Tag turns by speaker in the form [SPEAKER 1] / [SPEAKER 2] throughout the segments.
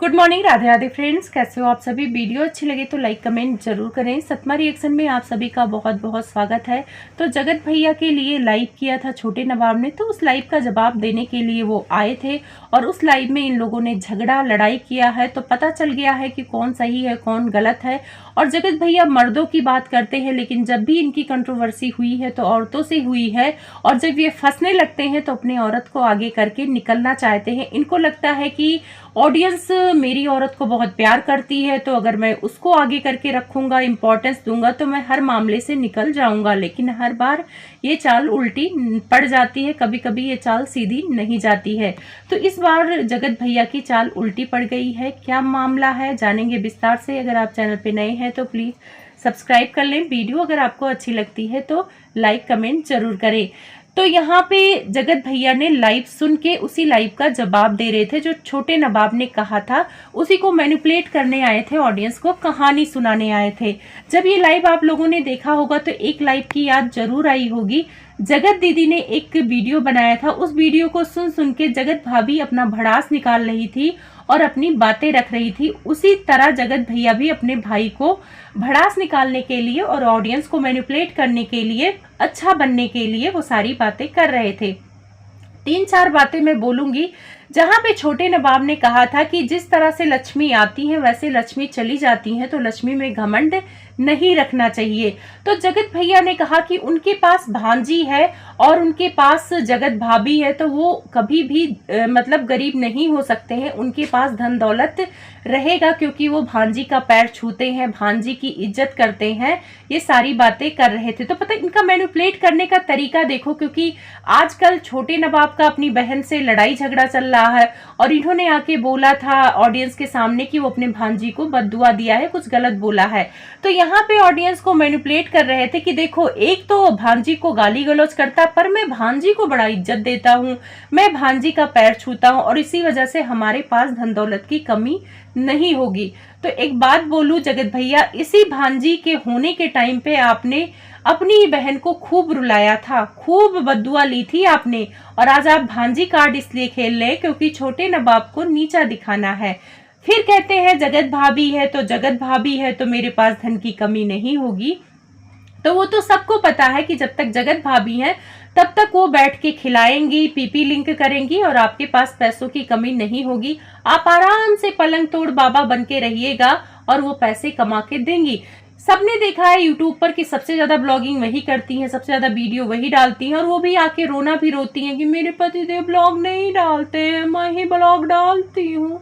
[SPEAKER 1] Good morning, Radhe Radhe friends. कैसे हो आप सभी। वीडियो अच्छी लगे तो लाइक कमेंट जरूर करें। सतमा रिएक्शन में आप सभी का बहुत बहुत स्वागत है। तो जगत भैया के लिए लाइव किया था छोटे नवाब ने, तो उस लाइव का जवाब देने के लिए वो आए थे और उस लाइव में इन लोगों ने झगड़ा लड़ाई किया है। तो पता चल गया है कि कौन सही है कौन गलत है। और जगत भैया मर्दों की बात करते हैं, लेकिन जब भी इनकी कंट्रोवर्सी हुई है तो औरतों से हुई है। और जब ये फंसने लगते हैं तो अपनी औरत को आगे करके निकलना चाहते हैं। इनको लगता है कि ऑडियंस मेरी औरत को बहुत प्यार करती है, तो अगर मैं उसको आगे करके रखूंगा, इंपॉर्टेंस दूंगा, तो मैं हर मामले से निकल जाऊंगा। लेकिन हर बार ये चाल उल्टी पड़ जाती है, कभी कभी ये चाल सीधी नहीं जाती है। तो इस बार जगत भैया की चाल उल्टी पड़ गई है। क्या मामला है जानेंगे विस्तार से। अगर आप चैनल पे नए हैं तो प्लीज सब्सक्राइब कर लें। वीडियो अगर आपको अच्छी लगती है तो लाइक कमेंट जरूर करें। तो यहाँ पे जगत भैया ने लाइव सुन के उसी लाइव का जवाब दे रहे थे जो छोटे नवाब ने कहा था। उसी को मैनिपुलेट करने आए थे, ऑडियंस को कहानी सुनाने आए थे। जब ये लाइव आप लोगों ने देखा होगा तो एक लाइव की याद जरूर आई होगी। जगत दीदी ने एक वीडियो बनाया था, उस वीडियो को सुन सुन के जगत भाभी अपना भड़ास निकाल रही थी और अपनी बातें रख रही थी। उसी तरह जगत भैया भी अपने भाई को भड़ास निकालने के लिए और ऑडियंस को मैनिपुलेट करने के लिए, अच्छा बनने के लिए वो सारी बातें कर रहे थे। 3-4 बातें मैं बोलूंगी। जहां पे छोटे नवाब ने कहा था कि जिस तरह से लक्ष्मी आती है वैसे लक्ष्मी चली जाती है, तो लक्ष्मी में घमंड नहीं रखना चाहिए। तो जगत भैया ने कहा कि उनके पास भांजी है और उनके पास जगत भाभी है, तो वो कभी भी मतलब गरीब नहीं हो सकते हैं। उनके पास धन दौलत रहेगा क्योंकि वो भांजी का पैर छूते हैं, भांजी की इज्जत करते हैं। ये सारी बातें कर रहे थे। तो पता इनका मैनिपुलेट करने का तरीका देखो, क्योंकि आजकल छोटे नवाब का अपनी बहन से लड़ाई झगड़ा चल रहा है और इन्होंने आके बोला था ऑडियंस के सामने कि वो अपने भांजी को बद्दुआ दिया है, कुछ गलत बोला है। तो यहाँ पे ऑडियंस को मैनिपुलेट कर रहे थे कि देखो, एक तो भांजी को गाली गलौज करता, पर मैं भांजी को बड़ा इज्जत देता हूँ, मैं भांजी का पैर छूता हूँ और इसी वजह से हमारे पास धन दौलत की कमी नहीं होगी। तो एक बात बोलूं जगत भैया, इसी भांजी के होने के टाइम पे आपने अपनी बहन को खूब रुलाया था, खूब बद्दुआ ली थी आपने। और आज आप भांजी कार्ड इसलिए खेल रहे क्योंकि छोटे नवाब को नीचा दिखाना है। फिर कहते हैं जगत भाभी है तो जगत भाभी है तो मेरे पास धन की कमी नहीं होगी। तो वो तो सबको पता है कि जब तक जगत भाभी हैं तब तक वो बैठ के खिलाएंगी, पीपी लिंक करेंगी और आपके पास पैसों की कमी नहीं होगी। आप आराम से पलंग तोड़ बाबा बन के रहिएगा और वो पैसे कमा के देंगी। सबने देखा है यूट्यूब पर कि सबसे ज्यादा ब्लॉगिंग वही करती हैं, सबसे ज्यादा वीडियो वही डालती हैं और वो भी आके रोना भी रोती हैं कि मेरे पतिदेव ब्लॉग नहीं डालते हैं, मैं ही ब्लॉग डालती हूँ।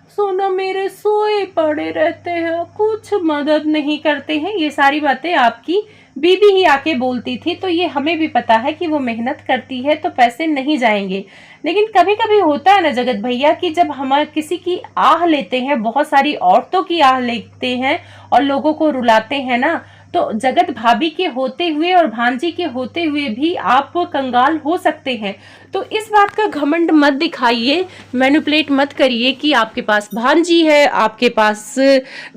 [SPEAKER 1] सोना मेरे सोए पड़े रहते हैं, कुछ मदद नहीं करते हैं। ये सारी बातें आपकी बीबी ही आके बोलती थी। तो ये हमें भी पता है कि वो मेहनत करती है तो पैसे नहीं जाएंगे। लेकिन कभी कभी होता है ना जगत भैया कि जब हम किसी की आह लेते हैं, बहुत सारी औरतों की आह लेते हैं और लोगों को रुलाते हैं ना, तो जगत भाभी के होते हुए और भांजी के होते हुए भी आप कंगाल हो सकते हैं। तो इस बात का घमंड मत दिखाइए, मैनिपुलेट मत करिए कि आपके पास भांजी है, आपके पास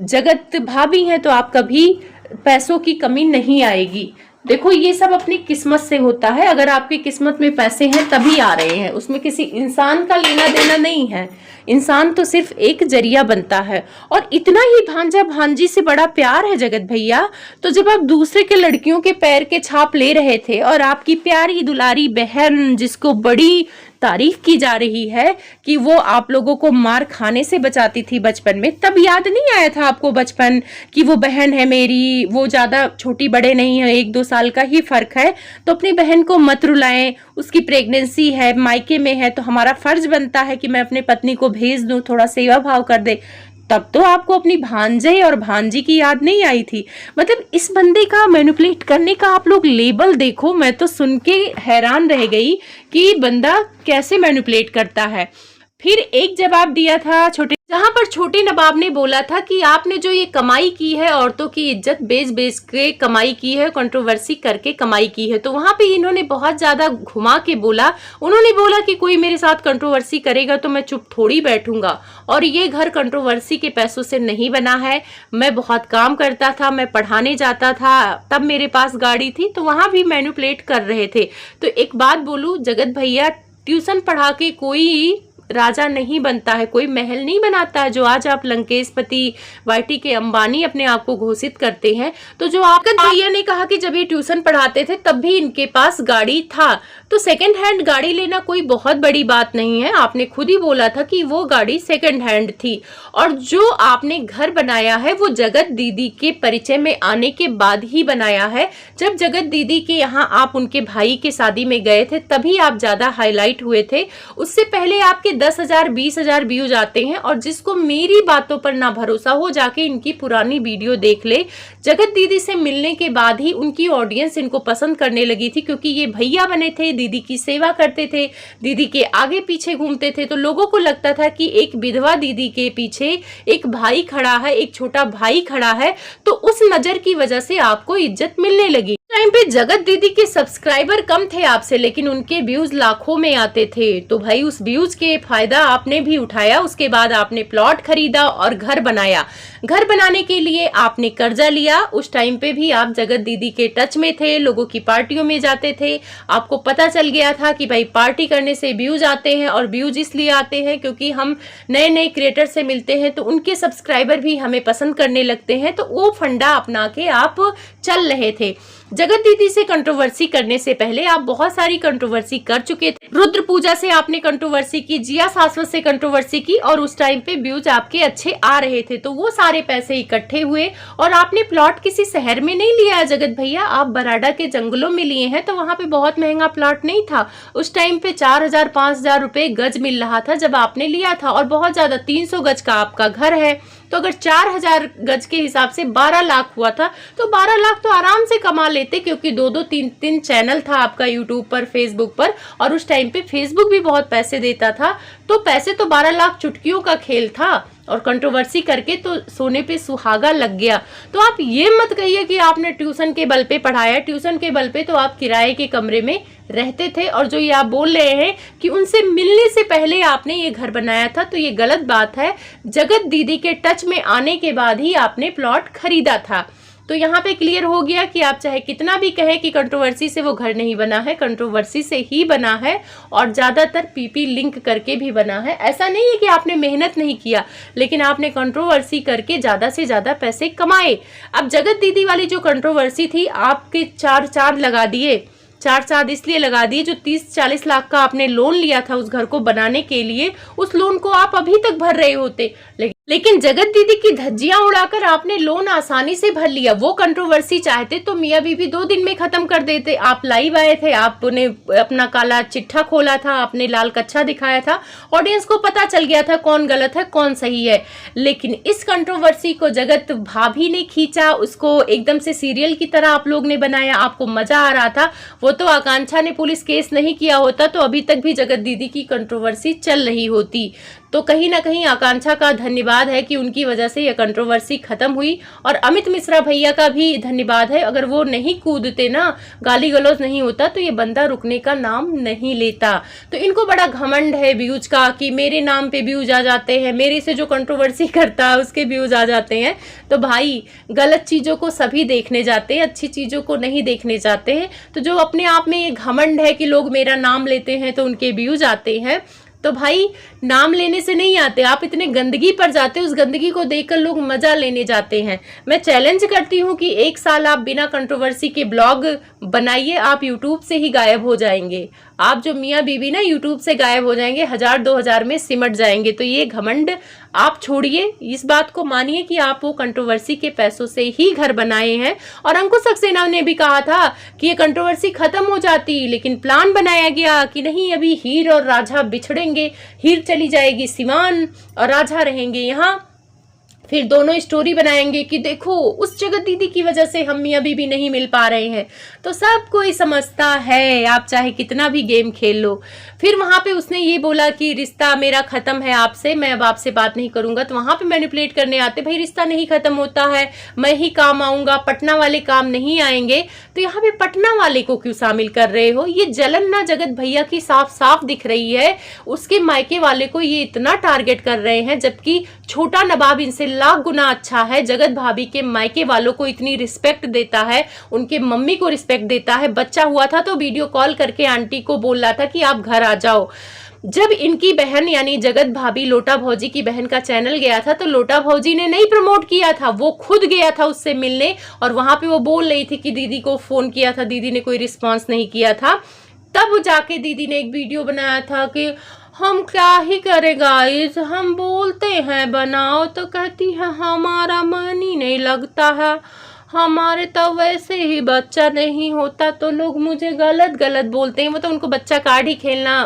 [SPEAKER 1] जगत भाभी है तो आप कभी पैसों की कमी नहीं आएगी। देखो, ये सब अपनी किस्मत से होता है। अगर आपकी किस्मत में पैसे हैं तभी आ रहे हैं, उसमें किसी इंसान का लेना देना नहीं है। इंसान तो सिर्फ एक जरिया बनता है। और इतना ही भांजा भांजी से बड़ा प्यार है जगत भैया, तो जब आप दूसरे के लड़कियों के पैर के छाप ले रहे थे और आपकी प्यारी दुलारी बहन, जिसको बड़ी तारीफ की जा रही है कि वो आप लोगों को मार खाने से बचाती थी बचपन में, तब याद नहीं आया था आपको बचपन कि वो बहन है मेरी, वो ज्यादा छोटी बड़े नहीं है, 1-2 साल का ही फर्क है। तो अपनी बहन को मत रुलाएं, उसकी प्रेगनेंसी है, मायके में है, तो हमारा फर्ज बनता है कि मैं अपने पत्नी को भेज दूं, थोड़ा सेवा भाव कर दे। तब तो आपको अपनी भांजे और भांजी की याद नहीं आई थी। मतलब इस बंदे का मैनिपुलेट करने का आप लोग लेवल देखो, मैं तो सुन के हैरान रह गई कि बंदा कैसे मैनिपुलेट करता है। फिर एक जवाब दिया था जहां पर छोटे नवाब ने बोला था कि आपने जो ये कमाई की है, औरतों की इज्जत बेच बेच के कमाई की है, कंट्रोवर्सी करके कमाई की है। तो वहां पे इन्होंने बहुत ज्यादा घुमा के बोला। उन्होंने बोला कि कोई मेरे साथ कंट्रोवर्सी करेगा तो मैं चुप थोड़ी बैठूंगा, और ये घर कंट्रोवर्सी के पैसों से नहीं बना है। मैं बहुत काम करता था, मैं पढ़ाने जाता था, तब मेरे पास गाड़ी थी। तो वहां भी मैनिपुलेट कर रहे थे। तो एक बात बोलूं जगत भैया, ट्यूशन पढ़ा के कोई राजा नहीं बनता है, कोई महल नहीं बनाता है जो आज आप लंकेशपति वाईटी के अंबानी अपने आप को घोषित करते हैं। तो जो आपका भैया ने कहा कि जब ये ट्यूशन पढ़ाते थे तब भी इनके पास गाड़ी था, तो सेकंड हैंड गाड़ी लेना कोई बहुत बड़ी बात नहीं है। आपने खुद ही बोला था कि वो गाड़ी सेकंड हैंड थी। और जो आपने घर बनाया है वो जगत दीदी के परिचय में आने के बाद ही बनाया है। जब जगत दीदी के यहाँ आप उनके भाई के शादी में गए थे तभी आप ज्यादा हाईलाइट हुए थे। उससे पहले आपके 10,000 20,000 व्यूज आते हैं। और जिसको मेरी बातों पर ना भरोसा हो, जाके इनकी पुरानी वीडियो देख ले। जगत दीदी से मिलने के बाद ही उनकी ऑडियंस इनको पसंद करने लगी थी, क्योंकि ये भैया बने थे, दीदी की सेवा करते थे, दीदी के आगे पीछे घूमते थे। तो लोगों को लगता था कि एक विधवा दीदी के पीछे एक भाई खड़ा है, एक छोटा भाई खड़ा है। तो उस नजर की वजह से आपको इज्जत मिलने लगी। टाइम पे जगत दीदी के सब्सक्राइबर कम थे आपसे, लेकिन उनके व्यूज लाखों में आते थे। तो भाई उस व्यूज के फायदा आपने भी उठाया। उसके बाद आपने प्लॉट खरीदा और घर बनाया। घर बनाने के लिए आपने कर्जा लिया। उस टाइम पे भी आप जगत दीदी के टच में थे, लोगों की पार्टियों में जाते थे। आपको पता चल गया था कि भाई पार्टी करने से व्यूज आते हैं, और व्यूज इसलिए आते हैं क्योंकि हम नए नए क्रिएटर से मिलते हैं तो उनके सब्सक्राइबर भी हमें पसंद करने लगते हैं। तो वो फंडा अपना के आप चल रहे थे। जगत दीदी से कंट्रोवर्सी करने से पहले आप बहुत सारी कंट्रोवर्सी कर चुके थे। रुद्र पूजा से आपने कंट्रोवर्सी की, जिया शाश्वत से कंट्रोवर्सी की, और उस टाइम पे व्यूज आपके अच्छे आ रहे थे। तो वो सारे पैसे इकट्ठे हुए और आपने प्लॉट किसी शहर में नहीं लिया है जगत भैया, आप बराडा के जंगलों में लिए हैं। तो वहां पे बहुत महंगा प्लॉट नहीं था। उस टाइम पे 4,000 5,000 रुपए गज मिल रहा था जब आपने लिया था, और बहुत ज्यादा 300 गज का आपका घर है। तो अगर 4,000 गज के हिसाब से 12 लाख हुआ था, तो 12 लाख तो आराम से कमा लेते, क्योंकि 2-2 3-3 चैनल था आपका यूट्यूब पर, फेसबुक पर, और उस टाइम पे फेसबुक भी बहुत पैसे देता था। तो पैसे तो 12 लाख चुटकियों का खेल था। और कंट्रोवर्सी करके तो सोने पे सुहागा लग गया। तो आप ये मत कहिए कि आपने ट्यूशन के बल पे पढ़ाया। ट्यूशन के बल पे तो आप किराए के कमरे में रहते थे। और जो ये आप बोल रहे हैं कि उनसे मिलने से पहले आपने ये घर बनाया था, तो ये गलत बात है। जगत दीदी के टच में आने के बाद ही आपने प्लॉट खरीदा था। तो यहाँ पे क्लियर हो गया कि आप चाहे कितना भी कहें कि कंट्रोवर्सी से वो घर नहीं बना है, कंट्रोवर्सी से ही बना है, और ज्यादातर पीपी लिंक करके भी बना है। ऐसा नहीं है कि आपने मेहनत नहीं किया, लेकिन आपने कंट्रोवर्सी करके ज्यादा से ज्यादा पैसे कमाए। अब जगत दीदी वाली जो कंट्रोवर्सी थी, आपके 4 चांद लगा दिए। 4 चांद इसलिए लगा दिए, जो 30-40 लाख का आपने लोन लिया था उस घर को बनाने के लिए, उस लोन को आप अभी तक भर रहे होते। लेकिन जगत दीदी की धज्जियां उड़ाकर आपने लोन आसानी से भर लिया। वो कंट्रोवर्सी चाहते तो मियां बीवी 2 दिन में खत्म कर देते। आप लाइव आए थे, आपने अपना काला चिट्ठा खोला था, आपने लाल कच्छा दिखाया था, ऑडियंस को पता चल गया था कौन गलत है कौन सही है। लेकिन इस कंट्रोवर्सी को जगत भाभी ने खींचा, उसको एकदम से सीरियल की तरह आप लोग ने बनाया, आपको मजा आ रहा था। वो तो आकांक्षा ने पुलिस केस नहीं किया होता तो अभी तक भी जगत दीदी की कंट्रोवर्सी चल रही होती। तो कहीं ना कहीं आकांक्षा का धन्यवाद है कि उनकी वजह से यह कंट्रोवर्सी खत्म हुई, और अमित मिश्रा भैया का भी धन्यवाद है। अगर वो नहीं कूदते ना, गाली गलौज नहीं होता, तो ये बंदा रुकने का नाम नहीं लेता। तो इनको बड़ा घमंड है व्यूज का कि मेरे नाम पे व्यूज आ जाते हैं, मेरे से जो कंट्रोवर्सी करता है उसके व्यूज आ जाते हैं। तो भाई गलत चीजों को सभी देखने जाते हैं, अच्छी चीजों को नहीं देखने जाते हैं। तो जो अपने आप में ये घमंड है कि लोग मेरा नाम लेते हैं तो उनके व्यूज आते हैं, तो भाई नाम लेने से नहीं आते, आप इतने गंदगी पर जाते, उस गंदगी को देखकर लोग मजा लेने जाते हैं। मैं चैलेंज करती हूँ कि 1 साल आप बिना कंट्रोवर्सी के ब्लॉग बनाइए, आप यूट्यूब से ही गायब हो जाएंगे। आप जो मियाँ बीवी ना यूट्यूब से गायब हो जाएंगे, 1000-2000 में सिमट जाएंगे। तो ये घमंड आप छोड़िए, इस बात को मानिए कि आप वो कंट्रोवर्सी के पैसों से ही घर बनाए हैं। और अंकुश सक्सेना ने भी कहा था कि ये कंट्रोवर्सी खत्म हो जाती, लेकिन प्लान बनाया गया कि नहीं, अभी हीर और राझा बिछड़ेंगे, हीर चली जाएगी सिवान और राझा रहेंगे यहाँ। फिर दोनों स्टोरी बनाएंगे कि देखो उस जगत दीदी की वजह से हम मियां बीवी नहीं मिल पा रहे हैं। तो सब कोई समझता है, आप चाहे कितना भी गेम खेल लो। फिर वहां पे उसने ये बोला कि रिश्ता मेरा खत्म है आपसे, मैं अब आपसे बात नहीं करूंगा। तो वहां पे मैनिपुलेट करने आते, भाई रिश्ता नहीं खत्म होता है, मैं ही काम आऊंगा, पटना वाले काम नहीं आएंगे। तो यहाँ पे पटना वाले को क्यों शामिल कर रहे हो? ये जलन ना जगत भैया की साफ साफ दिख रही है। उसके मायके वाले को ये इतना टारगेट कर रहे हैं, जबकि छोटा नवाब इनसे लाख गुना अच्छा है। जगत भाभी के मायके वालों को इतनी रिस्पेक्ट देता है, उनके मम्मी को रिस्पेक्ट देता है। बच्चा हुआ था तो वीडियो कॉल करके आंटी को बोल रहा था कि आप घर आ जाओ। जब इनकी बहन यानी जगत भाभी लोटा भौजी की बहन का चैनल गया था तो लोटा भौजी ने नहीं प्रमोट किया था, वो खुद गया था उससे मिलने और वहां पे वो बोल रही थी कि दीदी को फोन किया था, दीदी ने कोई रिस्पांस नहीं किया था। तब जाके दीदी ने एक वीडियो बनाया था कि हम क्या ही करें गाइस, हम बोलते हैं बनाओ तो कहती है हमारा मन ही नहीं लगता है, हमारे तो वैसे ही बच्चा नहीं होता तो लोग मुझे गलत गलत बोलते हैं। मतलब उनको बच्चा कार्ड ही खेलना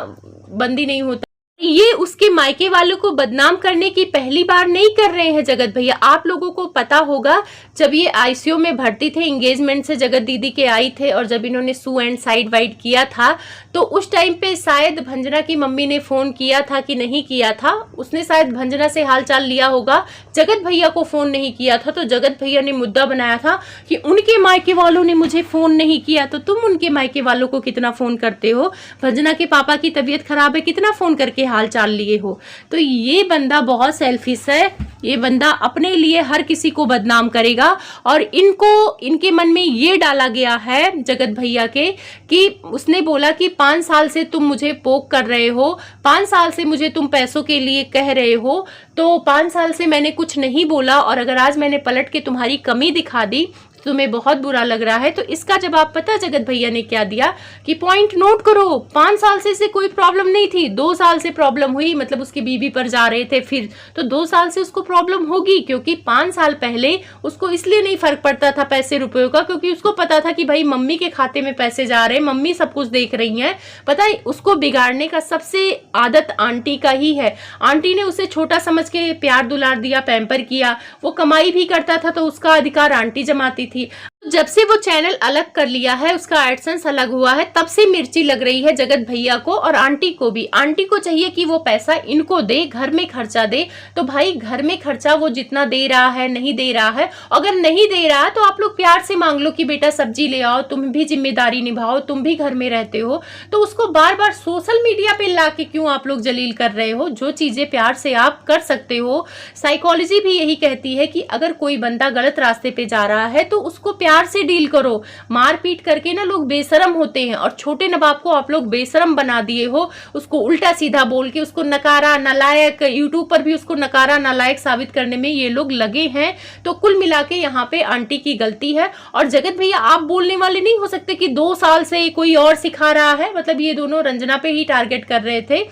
[SPEAKER 1] बंदी नहीं होता। ये उसके मायके वालों को बदनाम करने की पहली बार नहीं कर रहे हैं जगत भैया। आप लोगों को पता होगा जब ये आईसीयू में भर्ती थे, एंगेजमेंट से जगत दीदी के आई थे और जब इन्होंने सू एंड साइड वाइड किया था तो उस टाइम पे शायद भंजना की मम्मी ने फोन किया था कि नहीं किया था, उसने शायद भंजना से हालचाल लिया होगा, जगत भैया को फोन नहीं किया था। तो जगत भैया ने मुद्दा बनाया था कि उनके मायके वालों ने मुझे फोन नहीं किया तो तुम उनके मायके वालों को कितना फोन करते हो, भंजना के पापा की तबीयत खराब है कितना फोन करके हाल चाल लिए हो। तो ये बंदा बहुत सेल्फिश है, ये बंदा अपने लिए हर किसी को बदनाम करेगा और इनके मन में ये डाला गया है जगत भैया के कि उसने बोला कि 5 साल से तुम मुझे पोक कर रहे हो, 5 साल से मुझे तुम पैसों के लिए कह रहे हो, तो 5 साल से मैंने कुछ नहीं बोला और अगर आज मैंने पलट के तुम्हारी कमी दिखा दी तुम्हें बहुत बुरा लग रहा है। तो इसका जवाब पता जगत भैया ने क्या दिया कि पॉइंट नोट करो, 5 साल से कोई प्रॉब्लम नहीं थी, 2 साल से प्रॉब्लम हुई, मतलब उसकी बीबी पर जा रहे थे फिर तो 2 साल से उसको प्रॉब्लम होगी क्योंकि 5 साल पहले उसको इसलिए नहीं फर्क पड़ता था पैसे रुपयों का क्योंकि उसको पता था कि भाई मम्मी के खाते में पैसे जा रहे हैं, मम्मी सब कुछ देख रही हैं। पता है उसको बिगाड़ने का सबसे आदत आंटी का ही है। आंटी ने उसे छोटा समझ के प्यार दुलार दिया, पैम्पर किया, वो कमाई भी करता था तो उसका अधिकार आंटी जमाती थी। जब से वो चैनल अलग कर लिया है, उसका एडसेंस अलग हुआ है, तब से मिर्ची लग रही है जगत भैया को और आंटी को भी। आंटी को चाहिए कि वो पैसा इनको दे, घर में खर्चा दे। तो भाई घर में खर्चा वो जितना दे रहा है नहीं दे रहा है, अगर नहीं दे रहा है तो आप लोग प्यार से मांग लो कि बेटा सब्जी ले आओ, तुम भी जिम्मेदारी निभाओ, तुम भी घर में रहते हो। तो उसको बार बार सोशल मीडिया पे ला के क्यों आप लोग जलील कर रहे हो? जो चीजें प्यार से आप कर सकते हो, साइकोलॉजी भी यही कहती है कि अगर कोई बंदा गलत रास्ते पे जा रहा है तो उसको प्यार से डील करो। मारपीट करके ना लोग बेशरम होते हैं और छोटे नवाब को आप लोग बेशरम बना दिए हो, उसको उल्टा सीधा बोल के उसको नकारा नालायक, यूट्यूब पर भी उसको नकारा नालायक साबित करने में ये लोग लगे हैं। तो कुल मिला के यहाँ पे आंटी की गलती है और जगत भैया आप बोलने वाले नहीं हो सकते कि 2 साल से कोई और सिखा रहा है। मतलब ये दोनों रंजना पे ही टारगेट कर रहे थे।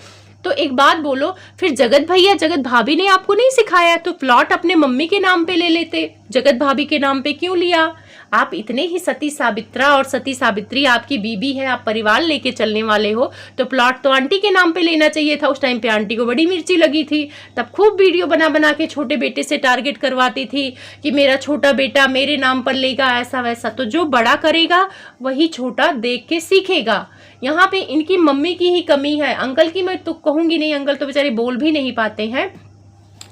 [SPEAKER 1] तो एक बात बोलो, फिर जगत भैया जगत भाभी ने आपको नहीं सिखाया तो प्लॉट अपने मम्मी के नाम पे ले लेते, जगत भाभी के नाम पे क्यों लिया? आप इतने ही सती सावित्रा और सती सावित्री आपकी बीबी है, आप परिवार लेके चलने वाले हो तो प्लॉट तो आंटी के नाम पे लेना चाहिए था। उस टाइम पे आंटी को बड़ी मिर्ची लगी थी, तब खूब वीडियो बना बना के छोटे बेटे से टारगेट करवाती थी कि मेरा छोटा बेटा मेरे नाम पर लेगा, ऐसा वैसा। तो जो बड़ा करेगा वही छोटा देख के सीखेगा। यहाँ पे इनकी मम्मी की ही कमी है, अंकल की मैं तो कहूंगी नहीं, अंकल तो बेचारे बोल भी नहीं पाते हैं।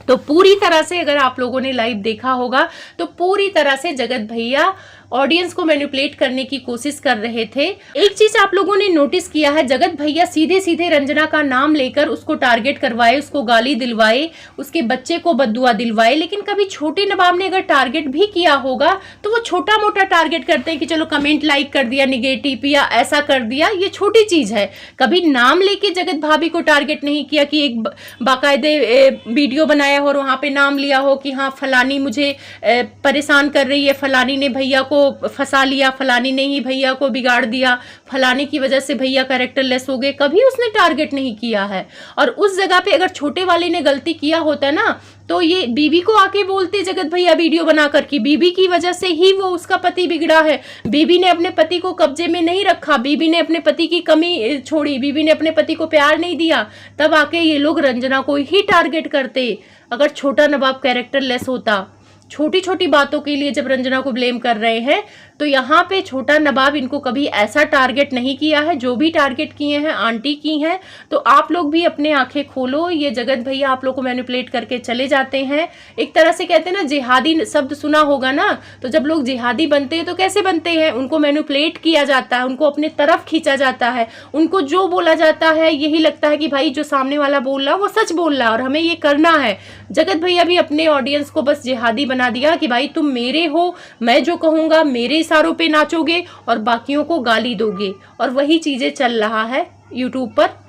[SPEAKER 1] तो पूरी तरह से अगर आप लोगों ने लाइव देखा होगा तो पूरी तरह से जगत भैया ऑडियंस को मैनिपुलेट करने की कोशिश कर रहे थे। एक चीज आप लोगों ने नोटिस किया है, जगत भैया सीधे सीधे रंजना का नाम लेकर उसको टारगेट करवाए, उसको गाली दिलवाए, उसके बच्चे को बद्दुआ दिलवाए। लेकिन कभी छोटे नवाब ने अगर टारगेट भी किया होगा तो वो छोटा मोटा टारगेट करते हैं कि चलो कमेंट लाइक कर दिया निगेटिव या ऐसा कर दिया, ये छोटी चीज है। कभी नाम लेके जगत भाभी को टारगेट नहीं किया कि एक बाकायदे वीडियो बनाया हो और वहां पे नाम लिया हो कि हाँ फलानी मुझे परेशान कर रही है, फलानी ने भैया को फंसा लिया, फलानी ने ही भैया को बिगाड़ दिया, फलाने की वजह से भैया कैरेक्टरलेस हो गए, कभी उसने टारगेट नहीं किया है। और उस जगह पे अगर छोटे वाले ने गलती किया होता ना तो ये बीबी को आके बोलते जगत भैया वीडियो बनाकर कि बीबी की वजह से ही वो उसका पति बिगड़ा है, बीबी ने अपने पति को कब्जे में नहीं रखा, बीबी ने अपने पति की कमी छोड़ी, बीबी ने अपने पति को प्यार नहीं दिया, तब आके ये लोग रंजना को ही टारगेट करते। अगर छोटा नवाब कैरेक्टरलेस होता, छोटी छोटी बातों के लिए जब रंजना को ब्लेम कर रहे हैं तो यहाँ पे छोटा नवाब इनको कभी ऐसा टारगेट नहीं किया है। जो भी टारगेट किए हैं आंटी की हैं। तो आप लोग भी अपने आंखें खोलो, ये जगत भैया आप लोग को मैनिपुलेट करके चले जाते हैं। एक तरह से कहते हैं ना, जिहादी शब्द सुना होगा ना, तो जब लोग जिहादी बनते हैं तो कैसे बनते हैं, उनको मैनिपुलेट किया जाता है, उनको अपने तरफ खींचा जाता है, उनको जो बोला जाता है यही लगता है कि भाई जो सामने वाला बोल रहा है वो सच बोल रहा है और हमें ये करना है। जगत भैया भी अपने ऑडियंस को बस जिहादी बना दिया कि भाई तुम मेरे हो, मैं जो कहूंगा मेरे इशारों पे नाचोगे और बाकियों को गाली दोगे, और वही चीजें चल रहा है यूट्यूब पर।